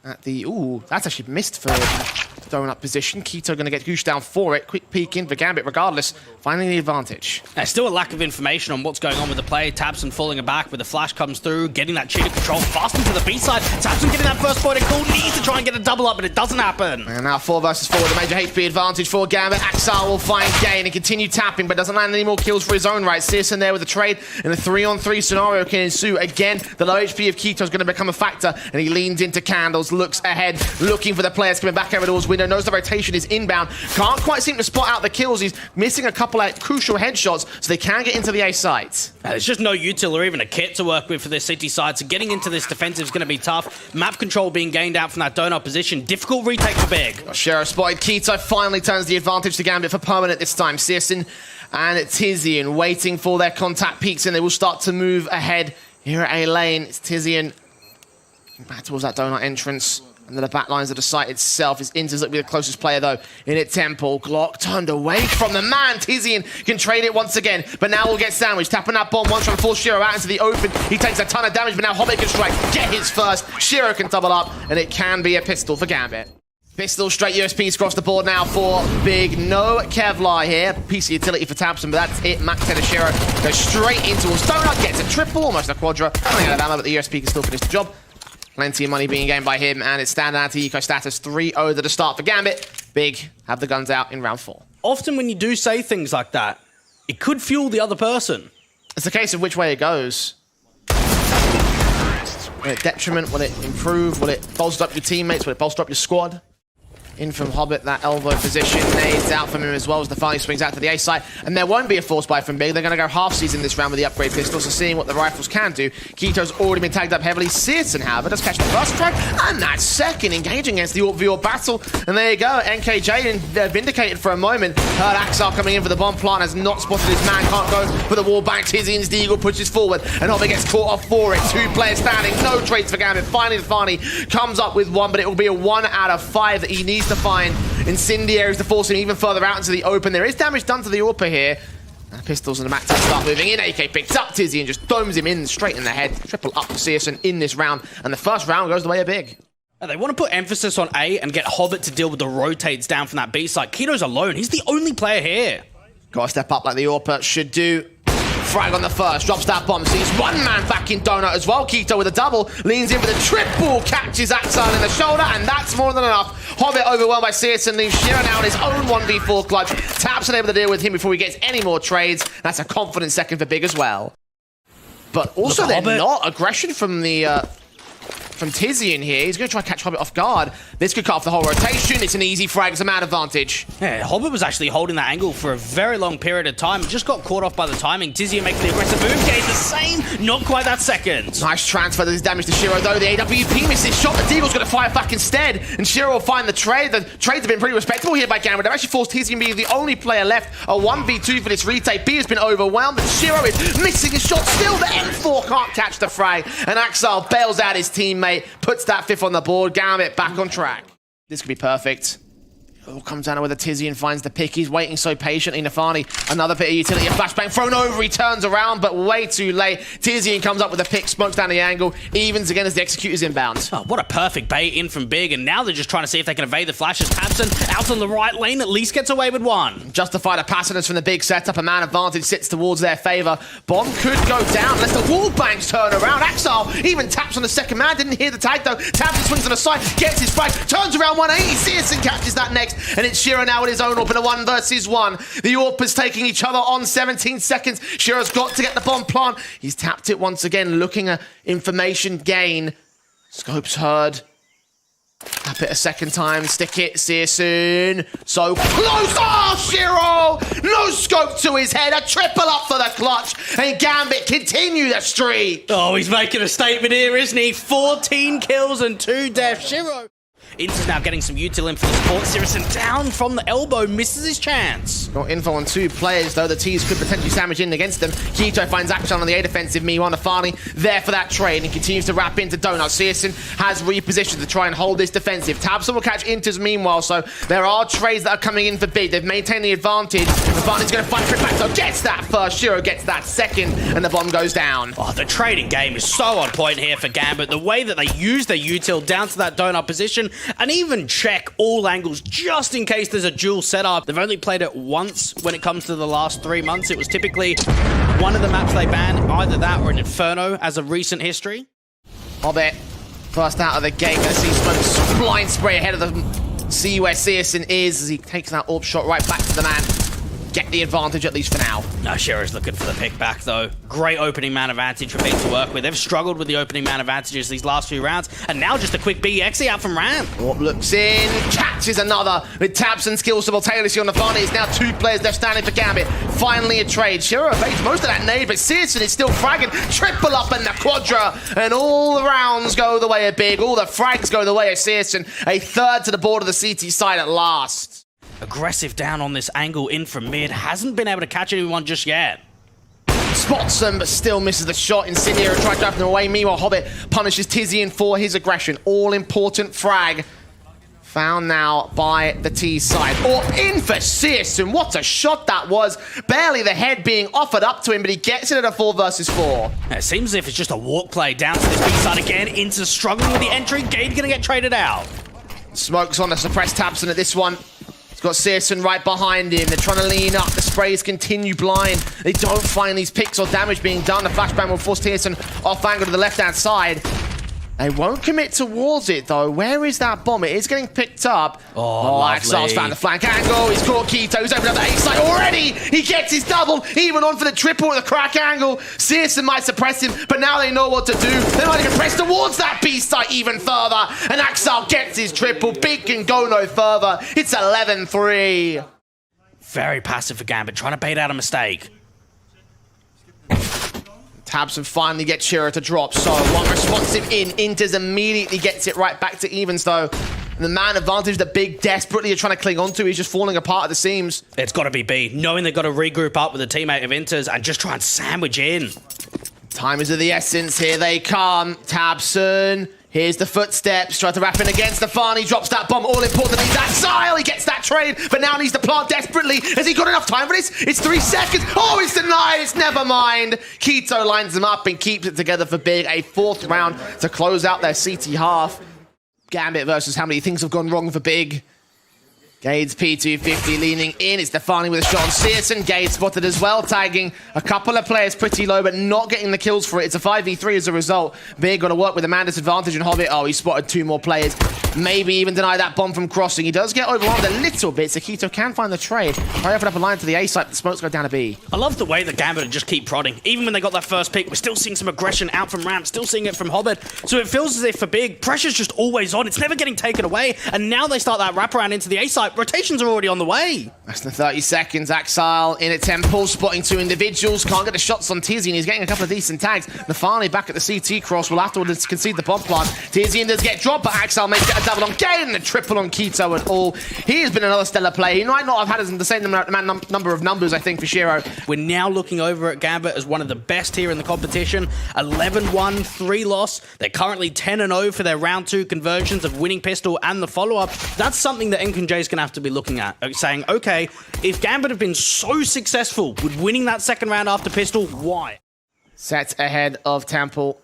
at the... Ooh, that's actually missed for donut position. Keto going to get goose down for it. Quick peek in for Gambit regardless, finding the advantage. There's still a lack of information on what's going on with the play. tabseN falling back with the flash comes through, getting that cheater control fast into the B side. tabseN getting that first point and cool, needs to try and get a double up, but it doesn't happen. And now 4 versus 4 with a major HP advantage for Gambit. Axar will find Gain and continue tapping, but doesn't land any more kills for his own right. CSGO there with a trade, and a 3-on-3 scenario can ensue. Again, the low HP of Keto is going to become a factor, and he leans into Candles, looks ahead, looking for the players coming back over towards window, knows the rotation is inbound, can't quite seem to spot out the kills. He's missing a couple of crucial headshots, so they can get into the A site. There's just no util or even a kit to work with for this city side, so getting into this defensive is going to be tough. Map control being gained out from that donut position. Difficult retake for Big. Shero spotted. Keto finally turns the advantage to Gambit for permanent this time. CSGO and Tizian waiting for their contact peaks, and they will start to move ahead here at A lane. It's Tizian back towards that donut entrance. And then the back lines of the site itself is Inters looking to be the closest player though in it. Temple. Glock turned away from the man. Tizian can trade it once again, but now we'll get sandwiched. Tapping that bomb once, trying to force Shero out into the open. He takes a ton of damage, but now Hobbit can strike. Get his first. Shero can double up, and it can be a pistol for Gambit. Pistol, straight USPs across the board now for Big. No Kevlar here. PC utility for tabseN, but that's it. Max 10 of Shero goes straight into us. Donut gets a triple, almost a quadra. Running out of ammo, but the USP can still finish the job. Plenty of money being gained by him, and it's standard anti-eco status 3-0 to the start for Gambit. Big have the guns out in round 4. Often when you do say things like that, it could fuel the other person. It's a case of which way it goes. Will it detriment? Will it improve? Will it bolster up your teammates? Will it bolster up your squad? In from Hobbit, that elbow position. Nades out from him as well as the finally swings out to the A side. And there won't be a force buy from Big. They're going to go half-season this round with the upgrade pistol, so seeing what the rifles can do. Keto's already been tagged up heavily. CSGO, however, does catch the first strike and that second, engaging against the AWP v battle. And there you go, NKJ vindicated for a moment. Heard Axar coming in for the bomb plant, has not spotted his man, can't go for the wall bank. Tizian's Deagle pushes forward, and Hobbit gets caught off for it. 2 players standing, no trades for Gambit. Finally, Fani comes up with 1, but it will be a 1 out of 5 that he needs to find incendiaries to force him even further out into the open. There is damage done to the AWP here. And pistols and the Max start moving in. AK picks up Tizian and just domes him in straight in the head. Triple up for CSGO in this round. And the first round goes the way of Big. They want to put emphasis on A and get Hobbit to deal with the rotates down from that B side. Keto's alone. He's the only player here. Gotta step up like the AWP should do. Frag on the first, drops that bomb, sees 1 man back in donut as well. Keto with a double, leans in for the triple, catches Axar in the shoulder, and that's more than enough. Hobbit overwhelmed by CSGO and leaves Shero now in his own 1v4 clutch. tabseN able to deal with him before he gets any more trades. That's a confident second for Big as well. But also they're not aggression from the... from Tizian here. He's going to try and catch Hobbit off guard. This could cut off the whole rotation. It's an easy frag. It's a man advantage. Yeah, Hobbit was actually holding that angle for a very long period of time. Just got caught off by the timing. Tizian making the aggressive move. Getting the same. Not quite that second. Nice transfer. There's damage to Shero, though. The AWP misses. Shot. The Deagle's going to fire back instead. And Shero will find the trade. The trades have been pretty respectable here by Gambit. They've actually forced Tizian to be the only player left. A 1v2 for this retake. B has been overwhelmed. And Shero is missing his shot. Still, the M4 can't catch the frag. And Axar bails out his teammate. Puts that 5th on the board. Gambit back on track. This could be perfect. It all comes down to whether Tizian finds the pick. He's waiting so patiently. Nafani, another bit of utility. A flashbang thrown over. He turns around, but way too late. Tizian comes up with a pick, smokes down the angle. Evens again as the executor's inbound. Oh, what a perfect bait in from Big. And now they're just trying to see if they can evade the flashes. tabseN out on the right lane, at least gets away with 1. Justify the passengers from the Big setup. A man advantage sits towards their favor. Bomb could go down unless the wall banks turn around. Axar even taps on the second man. Didn't hear the tag though. tabseN swings on the side, gets his frag, turns around 180. CSGO catches that next. And it's Shero now with his own AWP in a 1 versus 1. The AWPers taking each other on 17 seconds. Shero's got to get the bomb plant. He's tapped it once again, looking at information gain. Scope's heard. Tap it a second time. Stick it. See you soon. So close. Oh, Shero! No scope to his head. A triple up for the clutch. And Gambit continue the streak. Oh, he's making a statement here, isn't he? 14 kills and 2 deaths. Shero. Inter's now getting some util in for the support. Sirison down from the elbow, misses his chance. Got info on 2 players, though. The T's could potentially sandwich in against them. Keto finds action on the A defensive. Meanwhile, Nafani there for that trade and continues to wrap into Donut. Sirison has repositioned to try and hold this defensive. Tabson will catch Inters meanwhile, so there are trades that are coming in for big. They've maintained the advantage. Nafaani's going to find Trip back, so gets that first. Shiro gets that second, and the bomb goes down. Oh, the trading game is so on point here for Gambit. The way that they use their util down to that donut position and even check all angles just in case there's a dual setup. They've only played it once when it comes to the last 3 months. It was typically one of the maps they banned, either that or an Inferno as a recent history. Hobbit, first out of the gate, gonna see Smoke's blind spray ahead of the see where Sirison is as he takes that AWP shot right back to the man. Get the advantage, at least for now. No, Shiro's looking for the pick back, though. Great opening man advantage for Big to work with. They've struggled with the opening man advantages these last few rounds, and now just a quick BXE out from Ram. AWP looks in, catches another with tabs and skills simultaneously on the Nafani. It's now 2 players left standing for Gambit. Finally a trade. Shiro evades most of that nade, but Sirison is still fragging. Triple up in the quadra, and all the rounds go the way of Big. All the frags go the way of Sirison. A third to the board of the CT side at last. Aggressive down on this angle in from mid. Hasn't been able to catch anyone just yet. Spots them, but still misses the shot. Incendiary tried driving them away. Meanwhile, Hobbit punishes Tizian for his aggression. All-important frag. Found now by the T side. Or in for Sirison. What a shot that was. Barely the head being offered up to him, but he gets it at a 4 versus 4. It seems as if it's just a walk play down to this B side again. Into struggling with the entry. Gade gonna get traded out. Smoke's on the suppressed Tabson at this one. He's got Sirison right behind him. They're trying to lean up. The sprays continue blind. They don't find these picks or damage being done. The flashbang will force Sirison off angle to the left-hand side. They won't commit towards it, though. Where is that bomb? It is getting picked up. Oh, Axel's found the flank angle. He's caught Keto. He's opened up the A side already. He gets his double, even on for the triple with the crack angle. Sirison might suppress him, but now they know what to do. They might even press towards that B site even further. And Axel gets his triple. Big can go no further. It's 11-3. Very passive for Gambit, trying to bait out a mistake. Tabson finally gets Shiro to drop, so one responsive in. Inters immediately gets it right back to evens, though. And the man advantage that Big desperately are trying to cling onto is just falling apart at the seams. It's got to be B, knowing they've got to regroup up with a teammate of Inters and just try and sandwich in. Time is of the essence. Here they come. Tabson. Here's the footsteps. Try to wrap in against Nafani. Drops that bomb. All important. He's Axile. He gets that trade, but now needs to plant desperately. Has he got enough time for this? It's 3 seconds. Oh, it's denied. It's never mind. Keto lines them up and keeps it together for Big. A 4th round to close out their CT half. Gambit versus how many things have gone wrong for Big. Gade's P250 leaning in. It's Nafani with a shot on Sirison. Gade spotted as well, tagging a couple of players pretty low, but not getting the kills for it. It's a 5v3 as a result. Big got to work with Amanda's advantage and Hobbit. Oh, he spotted 2 more players. Maybe even deny that bomb from crossing. He does get overwhelmed a little bit, so Keto can find the trade. Try to open up a line to the A site, but the smokes go down to B. I love the way that Gambit just keep prodding. Even when they got that first pick, we're still seeing some aggression out from Ramp, still seeing it from Hobbit. So it feels as if for Big, pressure's just always on. It's never getting taken away. And now they start that wraparound into the A site. Rotations are already on the way. That's the 30 seconds. Axile in at Temple, spotting 2 individuals. Can't get the shots on Tizian. He's getting a couple of decent tags. Nafani back at the CT cross will afterwards concede the bomb plant. Tizian does get dropped, but Axile makes it a double on Gade and a triple on Keto at all. He has been another stellar play. He might not have had the same number of numbers, I think, for Shiro. We're now looking over at Gambit as one of the best here in the competition. 11-1, 3 loss. They're currently 10-0 for their round 2 conversions of winning pistol and the follow-up. That's something that NKJ's going to have to be looking at. Saying, okay, if Gambit have been so successful with winning that second round after pistol, why? Set ahead of Temple.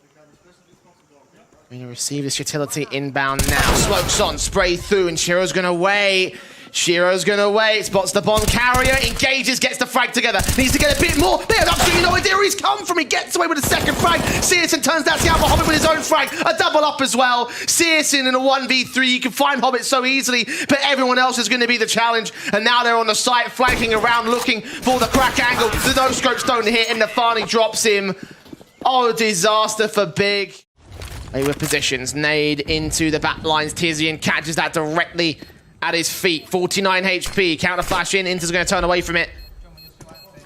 Going to receive this utility inbound now. Smokes on, spray through, and Shiro's going to wait. Shiro's going to wait, spots the bomb carrier, engages, gets the frag together. Needs to get a bit more. They have absolutely no idea where he's come from. He gets away with a second frag. Sirison turns that down for Hobbit with his own frag. A double up as well. Sirison in a 1v3. You can find Hobbit so easily, but everyone else is going to be the challenge. And now they're on the site, flanking around, looking for the crack angle. The no-scopes don't hit, and Nafani drops him. Oh, disaster for Big. They were positions. Nade into the back lines. Tizian catches that directly at his feet. 49 HP. Counter flash in. Inter's going to turn away from it.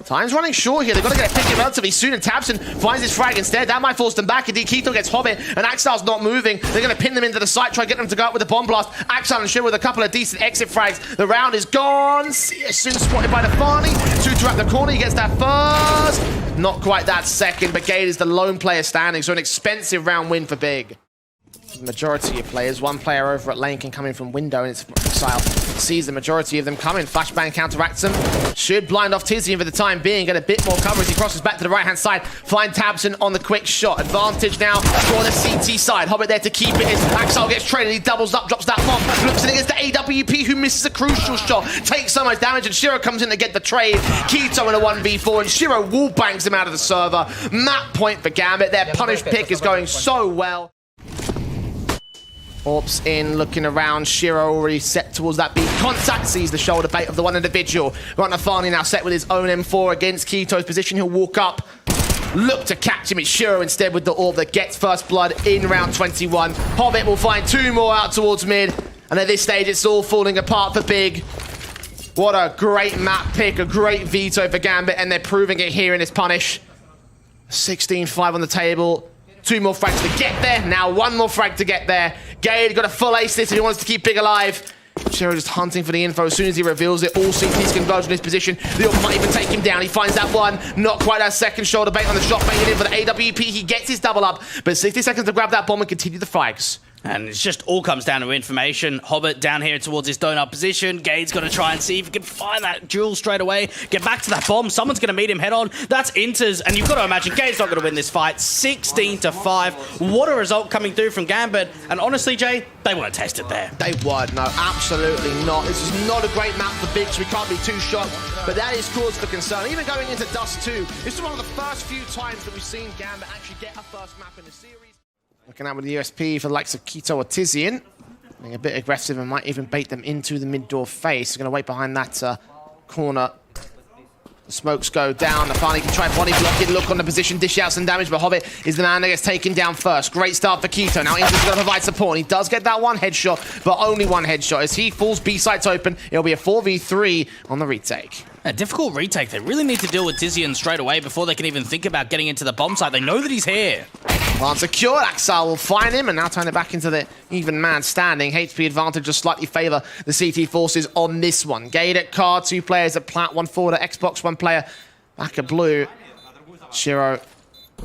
Time's running short here. They've got to get a pick relatively soon, and Tabson finds his frag instead. That might force them back. Indeed, Keto gets Hobbit, and Axal's not moving. They're going to pin them into the site, try to get them to go out with a bomb blast. Axal and Shiro with a couple of decent exit frags. The round is gone. Soon spotted by Nafani. Tutu at the corner. He gets that first. Not quite that second, but Gade is the lone player standing, so an expensive round win for Big. Majority of players, one player over at lane can come in from window, and it's Exile sees the majority of them coming. Flashbang counteracts them. Should blind off Tizian for the time being. Get a bit more coverage. He crosses back to the right-hand side. Find Tabson on the quick shot. Advantage now for the CT side. Hobbit there to keep it. As Axel gets traded. He doubles up, drops that bomb. Looks in against the AWP, who misses a crucial shot. Takes so much damage, and Shiro comes in to get the trade. Keto in a 1v4, and Shiro wall bangs him out of the server. Map point for Gambit. Their punish pick is going so well. Orps in, looking around. Shiro already set towards that beat. Contact sees the shoulder bait of the one individual. Got Nafani now set with his own M4 against Keto's position. He'll walk up. Look to catch him. It's Shiro instead with the orb that gets first blood in round 21. Hobbit will find two more out towards mid. And at this stage, it's all falling apart for Big. What a great map pick. A great veto for Gambit. And they're proving it here in this punish. 16-5 on the table. Two more frags to get there. Now one more frag to get there. Gade got a full ace this if he wants to keep Big alive. Shiro just hunting for the info. As soon as he reveals it, all CTs converge on his position. The orb might even take him down. He finds that one. Not quite that second shoulder bait on the shot baited in for the AWP. He gets his double up, but 60 seconds to grab that bomb and continue the frags. And it just all comes down to information. Hobbit down here towards his donut position. Gade's got to try and see if he can find that jewel straight away. Get back to that bomb. Someone's going to meet him head on. That's Inters. And you've got to imagine Gade's not going to win this fight. 16-5. What a result coming through from Gambit. And honestly, Jay, they weren't tested there. They weren't. No, absolutely not. This is not a great map for Big, so we can't be too shocked. But that is cause for concern. Even going into Dust 2, this is one of the first few times that we've seen Gambit actually get a first map in the series. Looking out with the USP for the likes of Keto or Tizian. Being a bit aggressive and might even bait them into the mid-door face. He's going to wait behind that corner. The smokes go down. Nafani can try body blocking. Look on the position. Dish out some damage, but Hobbit is the man that gets taken down first. Great start for Keto. Now Inter's going to provide support. And he does get that one headshot, but only one headshot. As he falls B sites open, it'll be a 4v3 on the retake. A difficult retake. They really need to deal with Tizian straight away before they can even think about getting into the bomb site. They know that he's here. Well secured, Axel will find him and now turn it back into the even man standing. HP advantage just slightly favour the CT forces on this one. Gade at car, two players at plat, one forward at Xbox, one player back at blue. Shiro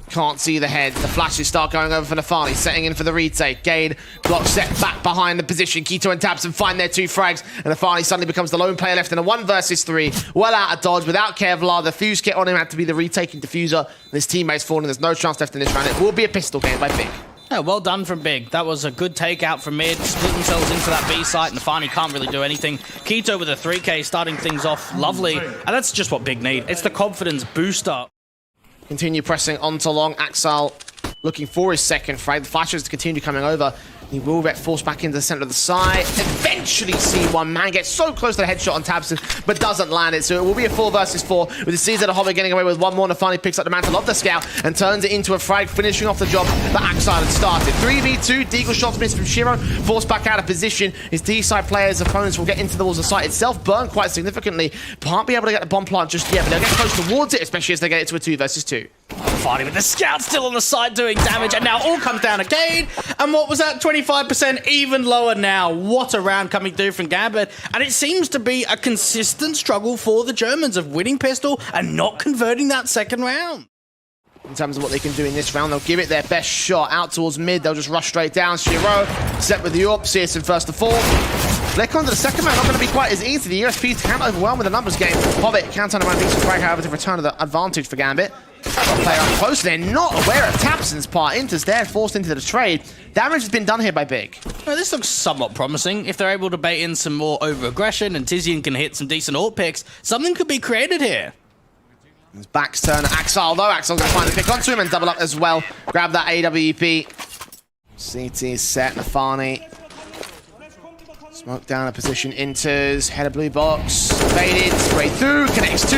can't see the head. The flashes start going over for Nafani, setting in for the retake. Gade block set back behind the position. Keto and Tabson find their two frags, and Nafani suddenly becomes the lone player left in a 1 versus 3. Well out of dodge, without Kevlar. The fuse kit on him had to be the retaking diffuser. And his teammate's falling. There's no chance left in this round. It will be a pistol game by Big. Yeah, well done from Big. That was a good takeout from mid. Split themselves into that B site, and Nafani can't really do anything. Keto with a 3K starting things off lovely. And that's just what Big need. It's the confidence booster. Continue pressing onto long. Axel looking for his second frag. The flashes continue coming over. He will get forced back into the center of the side. Eventually see one man gets so close to the headshot on Tabson, but doesn't land it. So it will be a 4 versus 4 with the Caesar and Hobbit getting away with one more. And finally picks up the mantle of the scout and turns it into a frag, finishing off the job that Axel had started. 3v2, Deagle shots missed from Shiro, forced back out of position. His D-side players' opponents will get into the walls of the site itself, burn quite significantly. Can't be able to get the bomb plant just yet, but they'll get close towards it, especially as they get it to a 2 versus 2. Fighting with the scout still on the side doing damage, and now all comes down to Gade. And what was that? 25%, even lower now. What a round coming through from Gambit. And it seems to be a consistent struggle for the Germans of winning pistol and not converting that second round. In terms of what they can do in this round, they'll give it their best shot. Out towards mid, they'll just rush straight down. Shiro set with the AWP, CSN first to fall. Flick onto the second round, not going to be quite as easy. The USPs can't overwhelm with the numbers game. Hobbit can't turn around decent frag, however, to return to the advantage for Gambit. Player up close, they're not aware of Tabson's part. Inter's there, forced into the trade. Damage has been done here by Big. Well, this looks somewhat promising. If they're able to bait in some more over-aggression and Tizian can hit some decent AWP picks, something could be created here. His back's turn to Axel, though. Axel's going to find a pick onto him and double up as well. Grab that AWP. CT set, Nafani. Smoke down a position, enters, head of blue box, faded, straight through, connects two.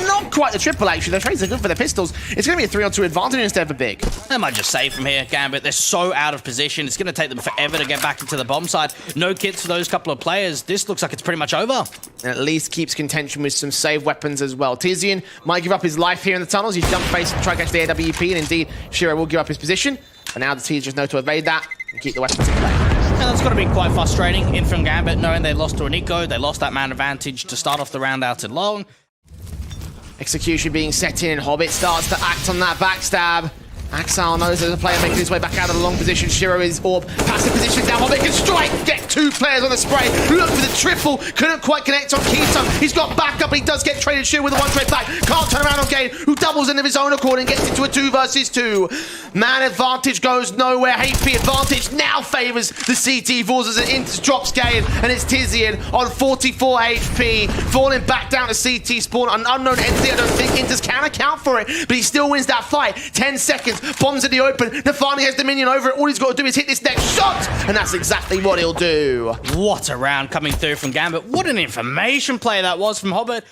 Not quite the triple, actually. The trades are good for the pistols. It's going to be a 3-on-2 advantage instead of a big. They might just save from here, Gambit. They're so out of position. It's going to take them forever to get back into the bomb side. No kits for those couple of players. This looks like it's pretty much over. And at least keeps contention with some save weapons as well. Tizian might give up his life here in the tunnels. He's jump face and try to catch the AWP, and indeed, Shiro will give up his position. But now the T's just know to evade that and keep the weapons in play. And that's got to be quite frustrating in from Gambit, knowing they lost to an Eco. They lost that man advantage to start off the round out at long. Execution being set in. Hobbit starts to act on that backstab. Axel knows there's a player making his way back out of the long position. Shiro is orb. Passive position down. Hobbit can strike. Get 2 players on the spray. Look for the triple. Couldn't quite connect on Keto. He's got backup. He does get traded. Shiro with a 1 trade back. Can't turn around on Gade, who doubles in of his own accord and gets into a 2 versus 2. Man advantage goes nowhere. HP advantage now favors the CT Forces as it Inters drops Gade, and it's Tizian on 44 HP. Falling back down to CT spawn. An unknown entity. I don't think Inters can account for it, but he still wins that fight. 10 seconds. Bombs in the open. Nafani has Dominion over it. All he's got to do is hit this next shot, and that's exactly what he'll do. What a round coming through from Gambit. What an information play that was from Hobbit.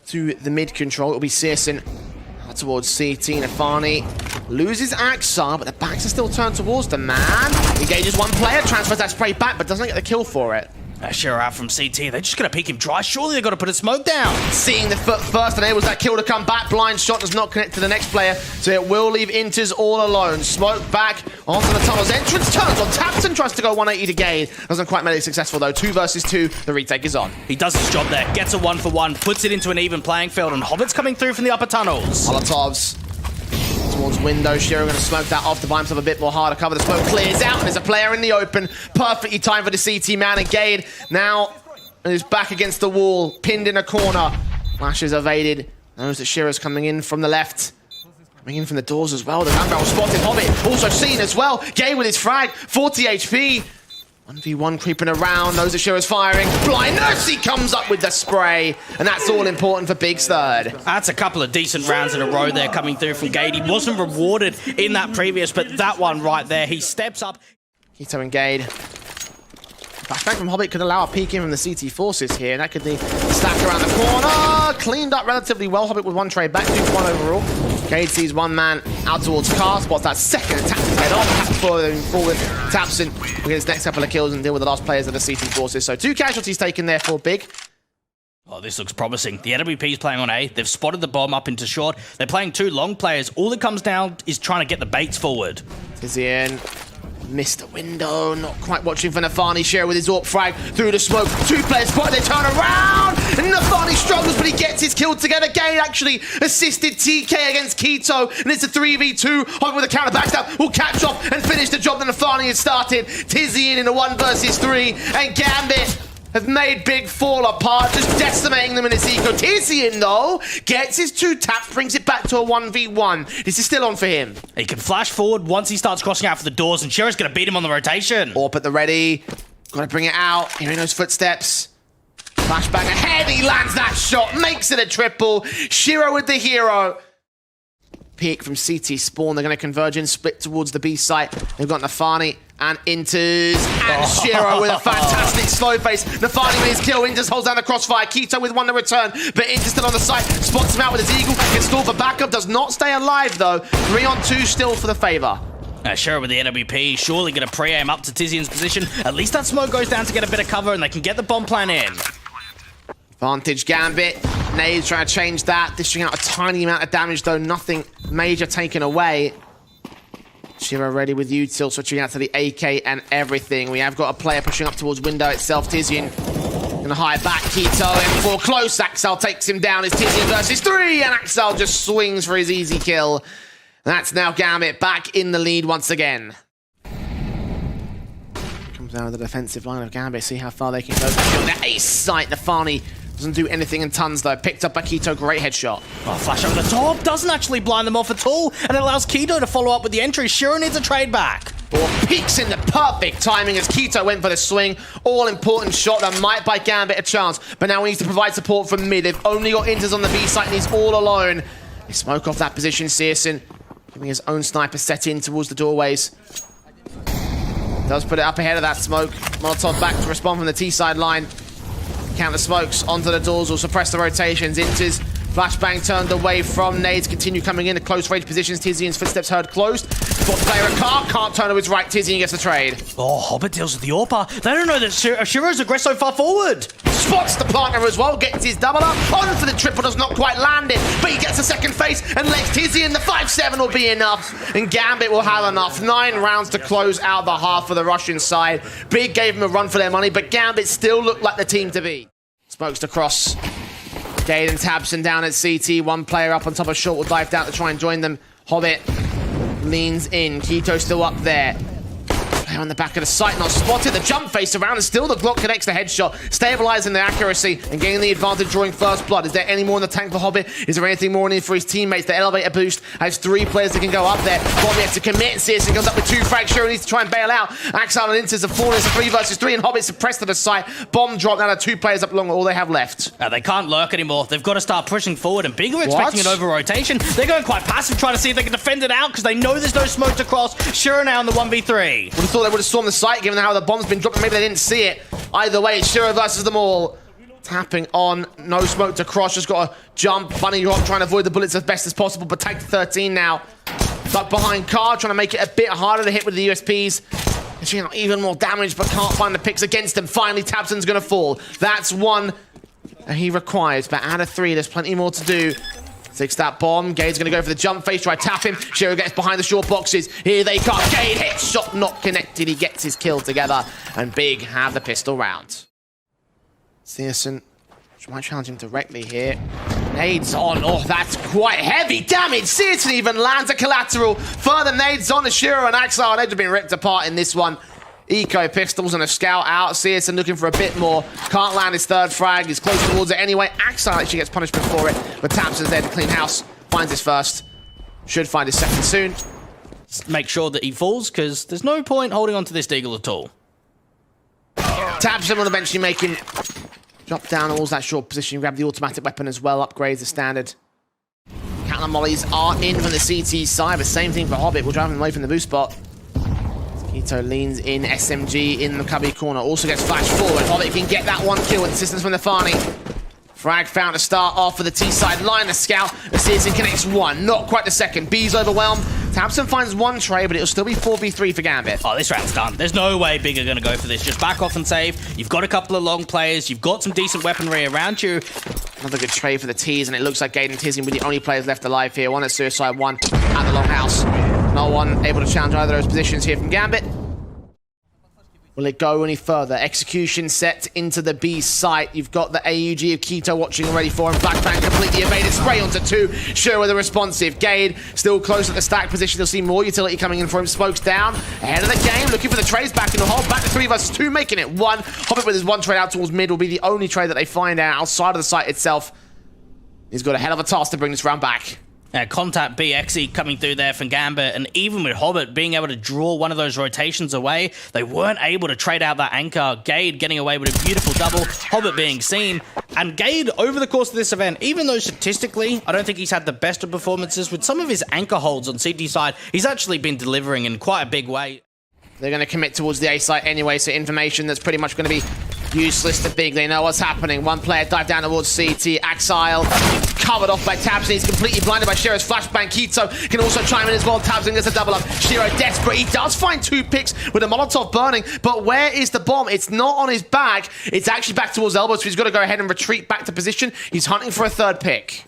To the mid control, it'll be Searson towards CT. Nafani loses Axar, but the backs are still turned towards the man. Engages 1 player, transfers that spray back, but doesn't get the kill for it. Shiro out from CT. They're just going to peek him dry. Surely they've got to put a smoke down. Seeing the foot first enables that kill to come back. Blind shot does not connect to the next player, so it will leave Inters all alone. Smoke back onto the tunnel's entrance. Turns on Tapson, tries to go 180 to Gade. Doesn't quite make it successful though. 2 versus 2. The retake is on. He does his job there. Gets a 1-for-1. Puts it into an even playing field, and Hobbit's coming through from the upper tunnels. Molotovs towards window. Shiro going to smoke that off to buy himself a bit more harder cover. The smoke clears out, and there's a player in the open. Perfectly timed for the CT man, and Gade now is back against the wall, pinned in a corner. Flash is evaded. Knows that Shiro's coming in from the left. Coming in from the doors as well. The gun barrel spotted. Hobbit also seen as well. Gade with his frag, 40 HP. 1v1 creeping around. Knows that Shiro's firing. Blind Nursey comes up with the spray. And that's all important for Big's third. That's a couple of decent rounds in a row there coming through from Gade. He wasn't rewarded in that previous, but that one right there, he steps up. Keto and Gade. Flashback from Hobbit could allow a peek in from the CT Forces here, and that could be stacked around the corner. Cleaned up relatively well. Hobbit with 1 trade back, 2-1 overall. Gade sees 1 man out towards Car, spots that second attack to head off. Forward, Tapson will get his next couple of kills and deal with the last players of the CT Forces. So 2 casualties taken there for Big. Oh, this looks promising. The AWP is playing on A. They've spotted the bomb up into short. They're playing 2 long players. All it comes down is trying to get the baits forward. Tizian missed the window, not quite watching for Nafani. Share with his AWP frag through the smoke. 2 players spot, they turn around, and Nafani struggles, but he gets his kill together. Gade actually assisted TK against Keto, and it's a 3v2. Hobbit with a counter backstab will catch off and finish the job that Nafani had started. Tizian in a 1 versus 3, and Gambit have made Big fall apart, just decimating them in his eco. Tizian, though, gets his 2 taps, brings it back to a 1v1. This is still on for him. He can flash forward once he starts crossing out for the doors, and Shiro's going to beat him on the rotation. AWP at the ready. Got to bring it out. Hearing those footsteps. Flashbang ahead. He lands that shot. Makes it a triple. Shiro with the hero. Peek from CT spawn. They're going to converge in, split towards the B site. They've got Nafani and Inters, and Shiro with a fantastic slow face. Nafani with his kill. Inters holds down the crossfire. Keto with 1 to return, but Inters still on the site. Spots him out with his eagle. Can stall for backup. Does not stay alive though. 3-on-2 still for the favor. Shiro with the AWP, surely going to pre-aim up to Tizian's position. At least that smoke goes down to get a bit of cover, and they can get the bomb plan in. Advantage Gambit. Nade's trying to change that, dishing out a tiny amount of damage though, nothing major taken away. Shiro ready with util, switching out to the AK and everything. We have got a player pushing up towards window itself. Tizian gonna hire back. Keto in for close. Axel takes him down. It's Tizian versus 3, and Axel just swings for his easy kill. That's now Gambit back in the lead once again. Comes down to the defensive line of Gambit, see how far they can go. The ace sight, Nafani doesn't do anything in tons though. Picked up by Keto, great headshot. Oh, flash over the top, doesn't actually blind them off at all, and it allows Keto to follow up with the entry. Shiro needs a trade back. Or peeks in the perfect timing as Keto went for the swing. All important shot that might buy Gambit a chance, but now he needs to provide support from mid. They've only got Inters on the B site and he's all alone. They smoke off that position. Searson giving his own sniper set in towards the doorways. Does put it up ahead of that smoke. Molotov back to respond from the T side line. Counter smokes onto the doors will suppress the rotations. Inters Flashbang turned away from nades, continue coming in at close range positions. Tizian's footsteps heard closed. Spot player a car, can't turn to his right. Tizian gets the trade. Oh, Hobbit deals with the AWPer. They don't know that Shiro's aggressed so far forward. Spots the partner as well, gets his double up. On for the triple, does not quite land it, but he gets a second face and lets Tizian. The 5-7 will be enough, and Gambit will have enough. 9 rounds to close out the half for the Russian side. Big gave him a run for their money, but Gambit still looked like the team to beat. Smokes across. Gade and Tabson down at CT. One player up on top of short will dive down to try and join them. Hobbit leans in. Keto still up there. Player on the back of the site, not spotted. The jump face around, and still the Glock connects the headshot, stabilizing the accuracy and gaining the advantage, drawing first blood. Is there any more in the tank for Hobbit? Is there anything more in it for his teammates? The elevator boost has 3 players that can go up there. Bomb yet to commit. CSGO comes up with 2 frags. Shiro needs to try and bail out. Axel and Inters have fallen. It's a 3 versus 3, and Hobbit suppressed to the site. Bomb drop. Now 2 players up along all they have left. They can't lurk anymore. They've got to start pushing forward, and Big are expecting an over-rotation. They're going quite passive, trying to see if they can defend it out, because they know there's no smoke to cross. Shiro now in the 1v3. Would have thought they would have stormed the site, given how the bomb's been dropped. Maybe they didn't see it. Either way, it's Shiro versus them all. Tapping on, no smoke to cross, just got to jump, bunny hop, trying to avoid the bullets as best as possible, but tagged to 13 now. Stuck behind car, trying to make it a bit harder to hit with the USPs. She's got even more damage, but can't find the picks against him. Finally, Tabson's going to fall. That's 1 he requires, but out of 3, there's plenty more to do. Takes that bomb. Gade's going to go for the jump face, try to tap him. Shiro gets behind the short boxes. Here they come. Gade hits, shot not connected. He gets his kill together, and Big have the pistol round. Searson might challenge him directly here. Nades on. Oh, that's quite heavy damage. Searson even lands a collateral. Further nades on to Shiro and Axel. They've been ripped apart in this one. Eco pistols and a scout out. Searson looking for a bit more. Can't land his 3rd frag. He's close towards it anyway. Axel actually gets punishment for it, but Tabson's there to clean house. Finds his 1st. Should find his 2nd soon. Make sure that he falls, because there's no point holding on to this deagle at all. Tabson will eventually make him drop down towards that short position. Grab the automatic weapon as well. Upgrades the standard. Counter mollies are in from the CT side, but same thing for Hobbit. We'll drive him away from the boost spot. Keto leans in, SMG in the cubby corner, also gets flashed forward. Hobbit can get that 1 kill with assistance from the Farney. Frag found to start off for the T-side line. The scout, the Searson connects 1, not quite the 2nd. B's overwhelmed. Tabson finds 1 trade, but it'll still be 4v3 for Gambit. Oh, this round's done. There's no way Big are going to go for this. Just back off and save. You've got a couple of long players. You've got some decent weaponry around you. Another good trade for the T's, and it looks like Gade and Tizian were the only players left alive here. 1 at Suicide, 1 at the Longhouse. No one able to challenge either of those positions here from Gambit. Will it go any further? Execution set into the B site. You've got the AUG of Keto watching already for him. Flashbang completely evaded. Spray onto 2. Sure with a responsive. Gade still close at the stack position. You'll see more utility coming in for him. Smokes down. Ahead of the game. Looking for the trades back in the hole. Back to 3 versus 2. Making it 1. Hobbit with his 1 trade out towards mid will be the only trade that they find out outside of the site itself. He's got a hell of a task to bring this round back. Contact BXE coming through there from Gambit, and even with Hobbit being able to draw one of those rotations away, they weren't able to trade out that anchor. Gade getting away with a beautiful double, Hobbit being seen, and Gade over the course of this event, even though statistically I don't think he's had the best of performances, with some of his anchor holds on CT side, he's actually been delivering in quite a big way. They're going to commit towards the A site anyway, so information that's pretty much going to be useless to Big. They know what's happening. 1 player dive down towards CT. Axile covered off by Tabson. He's completely blinded by Shiro's flashbang. Keto can also chime in as well. Tabson gets a double up. Shiro desperate. He does find 2 picks with a Molotov burning, but where is the bomb? It's not on his back. It's actually back towards elbow, so he's got to go ahead and retreat back to position. He's hunting for a 3rd pick.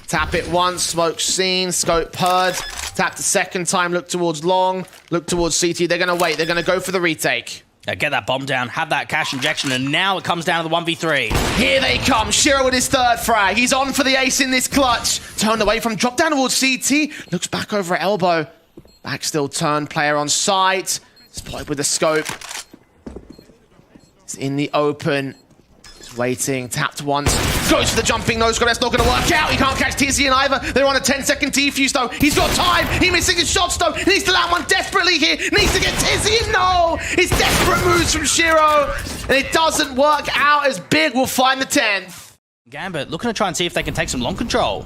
Tap it once, smoke seen, scope heard. Tap the 2nd time, look towards long, look towards CT. They're going to wait. They're going to go for the retake. Get that bomb down, have that cash injection, and now it comes down to the 1v3. Here they come. Shiro with his 3rd frag. He's on for the ace in this clutch. Turned away from drop down towards CT. Looks back over at elbow. Back still turned. Player on site. Spotted with the scope. It's in the open. He's waiting. Tapped once. Goes for the jumping nose. That's not going to work out. He can't catch Tizian either. They're on a 10-second defuse though. He's got time. He's missing his shots though. He needs to land one desperately here. Needs to get Tizian. No! It's desperate moves from Shiro. And it doesn't work out as Big will find the 10th. Gambit looking to try and see if they can take some long control.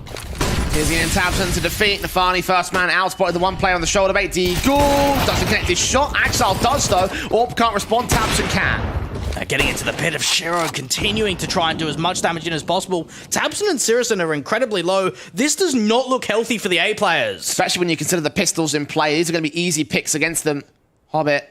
Tizian and Tabson to defeat. Nafani first man out. Spotted the 1 player on the shoulder bait. Deagle doesn't connect his shot. Axel does though. Orb can't respond. Tabson can. Getting into the pit of Shiro, continuing to try and do as much damage in as possible. tabseN and Sirison are incredibly low. This does not look healthy for the A players. Especially when you consider the pistols in play. These are going to be easy picks against them. Hobbit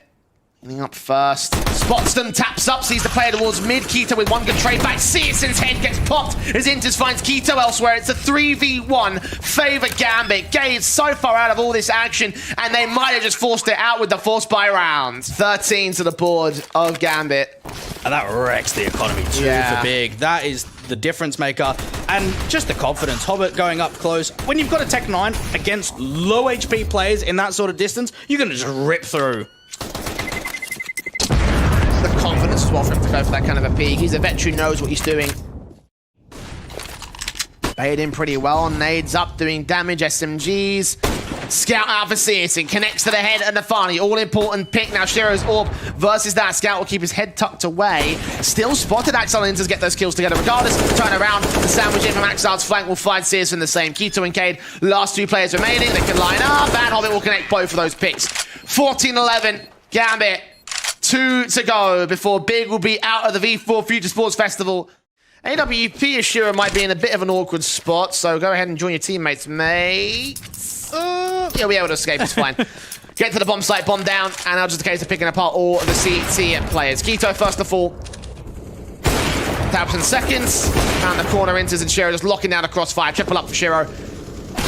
getting up first. Spots them, taps up, sees the player towards mid. Keto with one good trade back. CSGO's head gets popped as Inters finds Keto elsewhere. It's a 3v1 favor GAMBIT. Gabe's so far out of all this action, and they might have just forced it out with the force buy round. 13 to the board of GAMBIT. And that wrecks the economy too for Big. That is the difference maker. And just the confidence. Hobbit going up close. When you've got a Tech 9 against low HP players in that sort of distance, you're going to just rip through. The confidence as well for him to go for that kind of a peek. He's a veteran, knows what he's doing. Baited in pretty well. Nades up, doing damage. SMGs. Scout out for CSGO. Connects to the head and Nafani. All important pick now. Shiro's Orb versus that. Scout will keep his head tucked away. Still spotted. Axel and Inters get those kills together regardless. Turn around. The sandwich in from Axel's flank will find CSGO in the same. Keto and Cade, last two players remaining. They can line up. And Hobbit will connect both of those picks. 14-11. GAMBIT. 2 to go before Big will be out of the V4 Future Sports Festival. AWP Ashura might be in a bit of an awkward spot, so go ahead and join your teammates, mate. Yeah, we'll be able to escape, it's fine. Get to the bomb site, bomb down, and now just a case of picking apart all of the CT players. Keto first to fall. tabseN seconds. Found the corner, Inters and Shiro just locking down a crossfire. Triple up for Shiro.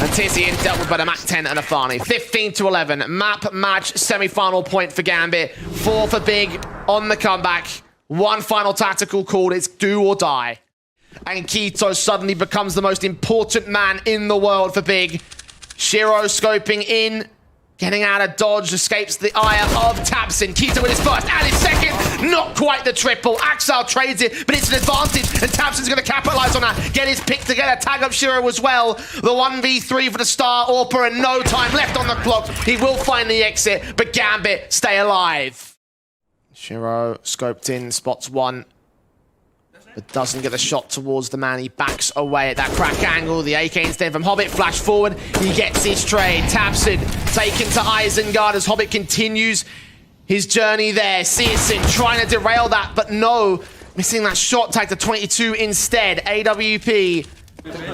And Tizian dealt with by the Mac 10 and Afani. 15-11. Map match semi-final point for GAMBIT. 4 for Big on the comeback. One final tactical call. It's do or die. And Keto suddenly becomes the most important man in the world for Big. Shiro scoping in. Getting out of dodge, escapes the ire of tabseN. Keto with his first and his second. Not quite the triple. Axel trades it, but it's an advantage, and tabseN's going to capitalize on that. Get his pick to get a tag up Shiro as well. The 1v3 for the star AWPer, and no time left on the clock. He will find the exit, but GAMBIT stay alive. Shiro scoped in, spots one, but doesn't get a shot towards the man. He backs away at that crack angle. The AK instead from Hobbit flash forward. He gets his trade. tabseN taken to Isengard as Hobbit continues his journey there. CSGO trying to derail that, but no. Missing that shot tag to 22 instead. AWP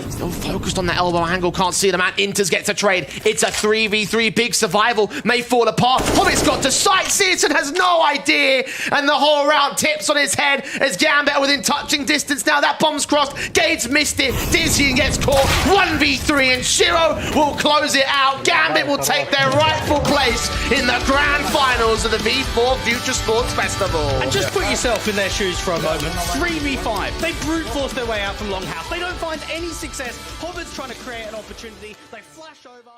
still focused on that elbow angle. Can't see the man. Inters gets a trade. It's a 3v3. Big survival. May fall apart. Hobbit's got to sight. CSGO has no idea. And the whole round tips on his head as GAMBIT are within touching distance. Now that bomb's crossed. Gades missed it. Tizian gets caught. 1v3 and Shiro will close it out. GAMBIT will take their rightful place in the grand finals of the V4 Future Sports Festival. And just put yourself in their shoes for a moment. 3v5. They brute force their way out from Longhouse. They don't find any success. Hobbit's trying to create an opportunity. They flash over.